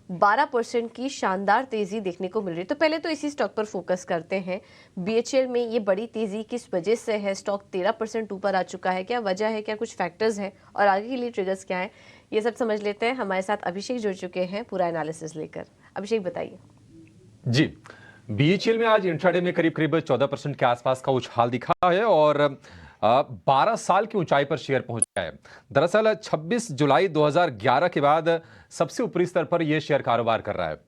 12% की शानदार तेजी देखने को मिल रही है। तो पहले तो इसी स्टॉक पर फोकस करते हैं। बीएचईएल में ये बड़ी तेजी किस वजह से है? स्टॉक 13% ऊपर आ चुका है, क्या वजह है, क्या कुछ फैक्टर्स हैं और आगे के लिए ट्रिगर्स क्या है, ये सब समझ लेते हैं। हमारे साथ अभिषेक जुड़ चुके हैं पूरा एनालिसिस लेकर। अभिषेक बताइए। जी, बीएचईएल में आज इंट्राडे में करीब करीब 14% के आसपास का उछाल दिखा है और 12 साल की ऊंचाई पर शेयर पहुंच गया है। दरअसल 26 जुलाई 2011 के बाद सबसे ऊपरी स्तर पर यह शेयर कारोबार कर रहा है।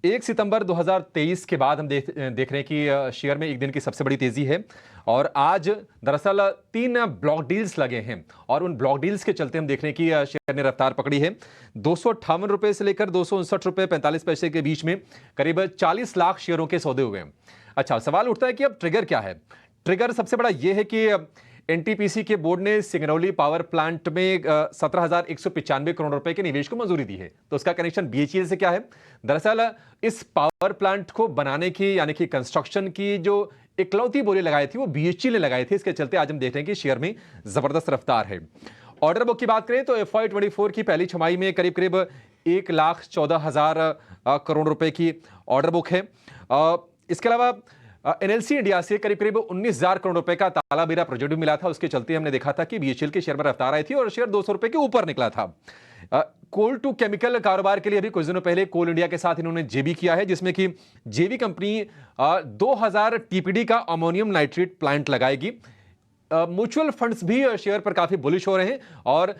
1 सितंबर 2023 के बाद हम देख रहे हैं कि शेयर में एक दिन की सबसे बड़ी तेजी है और आज दरअसल 3 ब्लॉक डील्स लगे हैं और उन ब्लॉक डील्स के चलते हम देख रहे हैं कि शेयर ने रफ्तार पकड़ी है। 258 रुपए से लेकर 259 रुपए 45 पैसे के बीच में करीब 40 लाख शेयरों के सौदे हुए हैं। अच्छा, सवाल उठता है कि अब ट्रिगर क्या है? ट्रिगर सबसे बड़ा यह है कि एनटीपीसी के बोर्ड ने सिंगरौली पावर प्लांट में 17,195 करोड़ रुपए के निवेश को मंजूरी दी है। तो उसका कनेक्शन बीएचईएल से क्या है? दरअसल इस पावर प्लांट को बनाने की यानी कि कंस्ट्रक्शन की जो इकलौती बोली लगाई थी वो बीएचईएल ने लगाई थी। इसके चलते आज हम देख रहे हैं कि शेयर में जबरदस्त रफ्तार है। ऑर्डर बुक की बात करें तो FY24 की पहली छमाही में करीब करीब 1,14,000 करोड़ रुपए की ऑर्डर बुक है। इसके अलावा एनएलसी इंडिया से करीब करीब 19,000 करोड़ रुपए का तालाबेरा प्रोजेक्ट भी मिला था। उसके चलते हमने देखा था कि बीएचईएल के शेयर में रफ्तार आई थी और शेयर 200 रुपए के ऊपर निकला था। कोल टू केमिकल कारोबार के लिए अभी कुछ दिनों पहले कोल इंडिया के साथ इन्होंने जेबी किया है, जिसमें कि जेबी कंपनी 2000 टीपीडी का अमोनियम नाइट्रेट प्लांट लगाएगी। म्यूचुअल फंड्स भी शेयर पर काफी बुलिश हो रहे हैं और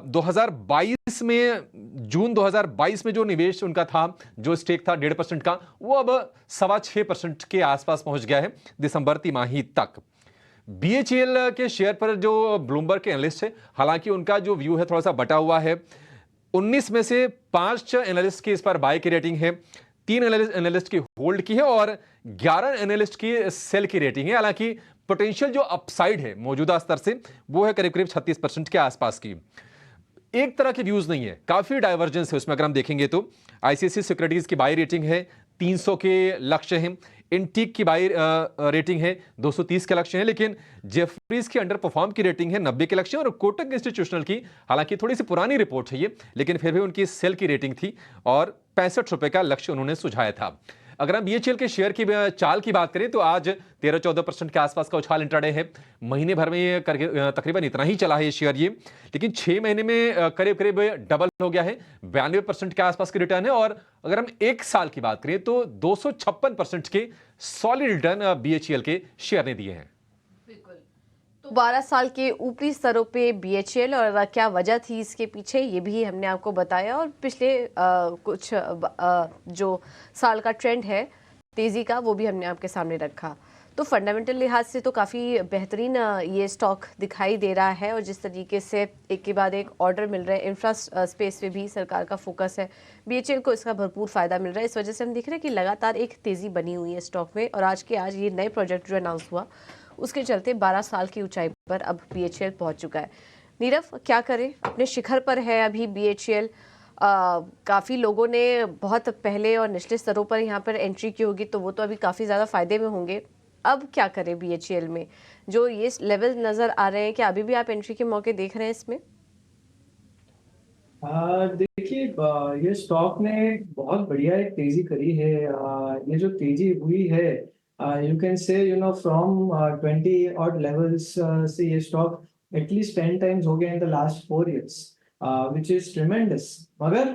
2022 में जून 2022 में जो निवेश उनका था, जो स्टेक था 1.5% का, वो अब 6.25% के आसपास पहुंच गया है दिसंबर तिमाही तक। बीएचईएल के शेयर पर जो ब्लूमबर्ग के एनालिस्ट है, हालांकि उनका जो व्यू है थोड़ा सा बटा हुआ है। 19 में से 5 एनालिस्ट की इस पर बाय की रेटिंग है, 3 एनालिस्ट की होल्ड की है और 11 एनालिस्ट की सेल की रेटिंग है। हालांकि पोटेंशियल जो अपसाइड है मौजूदा स्तर से वो है करीब करीब 36% के आसपास की। एक तरह के व्यूज नहीं है, काफी डाइवर्जेंस है उसमें। अगर हम देखेंगे तो आईसीआईसीआई सिक्योरिटीज की बाय रेटिंग है 300 के लक्ष्य हैं, इंटीक की बाय रेटिंग है 230 के लक्ष्य हैं, लेकिन जेफरीज की अंडर परफॉर्म की रेटिंग है 90 के लक्ष्य और कोटक इंस्टीट्यूशनल की, हालांकि थोड़ी सी पुरानी रिपोर्ट है ये, लेकिन फिर भी उनकी सेल की रेटिंग थी और 65 रुपए का लक्ष्य उन्होंने सुझाया था। अगर हम बीएचईएल के शेयर की चाल की बात करें तो आज 13-14% के आसपास का उछाल इंट्राडे है। महीने भर में ये तकरीबन इतना ही चला है ये शेयर ये, लेकिन 6 महीने में करीब करीब डबल हो गया है। 92% के आसपास की रिटर्न है और अगर हम 1 साल की बात करें तो 256% के सॉलिड रिटर्न बीएचईएल के शेयर ने दिए हैं। तो 12 साल के ऊपरी स्तरों पे बीएचईएल और क्या वजह थी इसके पीछे, ये भी हमने आपको बताया और पिछले कुछ जो साल का ट्रेंड है तेज़ी का वो भी हमने आपके सामने रखा। तो फंडामेंटल लिहाज से तो काफ़ी बेहतरीन ये स्टॉक दिखाई दे रहा है और जिस तरीके से एक के बाद एक ऑर्डर मिल रहे हैं, इंफ्रा स्पेस पे भी सरकार का फोकस है, बीएचईएल को इसका भरपूर फ़ायदा मिल रहा है। इस वजह से हम देख रहे हैं कि लगातार एक तेज़ी बनी हुई है स्टॉक में और आज ये नए प्रोजेक्ट जो अनाउंस हुआ उसके चलते 12 साल की ऊंचाई पर अब बीएचईएल पहुंच चुका है। नीरव, क्या करें, अपने शिखर पर है अभी बीएचईएल। काफ़ी लोगों ने बहुत पहले और निचले स्तरों पर यहाँ पर एंट्री की होगी तो वो तो अभी काफ़ी ज़्यादा फायदे में होंगे। अब क्या करें बीएचईएल में, जो ये लेवल नज़र आ रहे हैं, क्या अभी भी आप एंट्री के मौके देख रहे हैं इसमें? देखिए, ये स्टॉक ने बहुत बढ़िया एक तेजी करी है। ये जो तेजी हुई है, you can say from 20 odd levels से ये स्टॉक एटलीस्ट 10 टाइम्स हो गया in the last 4 years, which is tremendous. मगर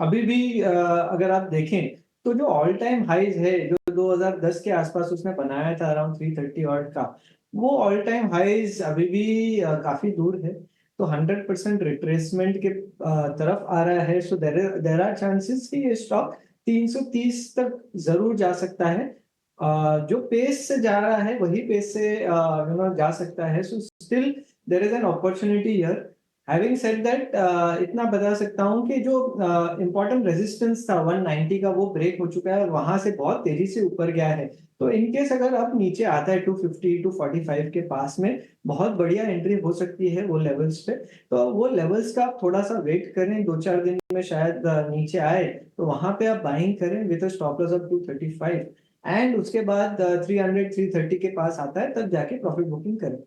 अभी भी अगर आप देखें तो जो ऑल टाइम हाइज है जो 2010 के आसपास उसने बनाया था अराउंड 330 ऑड का, वो ऑल टाइम हाइज अभी भी काफी दूर है। तो 100% रिट्रेसमेंट के तरफ आ रहा है। सो देर आर चांसेस कि ये स्टॉक 330 तक जरूर जा सकता है। जो पेस से जा रहा है वही पेस से जा सकता है। So still there is an opportunity here. Having said that, इतना बता सकता हूं कि जो इम्पोर्टेंट रेजिस्टेंस था 190 का, वो ब्रेक हो चुका है और वहां से बहुत तेजी से ऊपर गया है। तो इनकेस अगर अब नीचे आता है 250 245 के पास में, बहुत बढ़िया एंट्री हो सकती है वो लेवल्स पे। तो वो लेवल्स का आप थोड़ा सा वेट करें, 2-4 दिन में शायद नीचे आए तो वहां पे आप बाइंग करें with a stop loss of 235 and उसके बाद 300 330 के पास आता है तब जाके प्रॉफिट बुकिंग करें।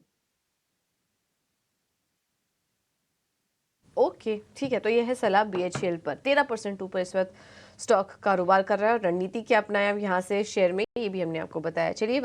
ओके, ठीक है, तो ये है सलाह बीएचईएल पर। 13% ऊपर इस वक्त स्टॉक कारोबार कर रहा है और रणनीति क्या अपनाया यहाँ से शेयर में, ये भी हमने आपको बताया। चलिए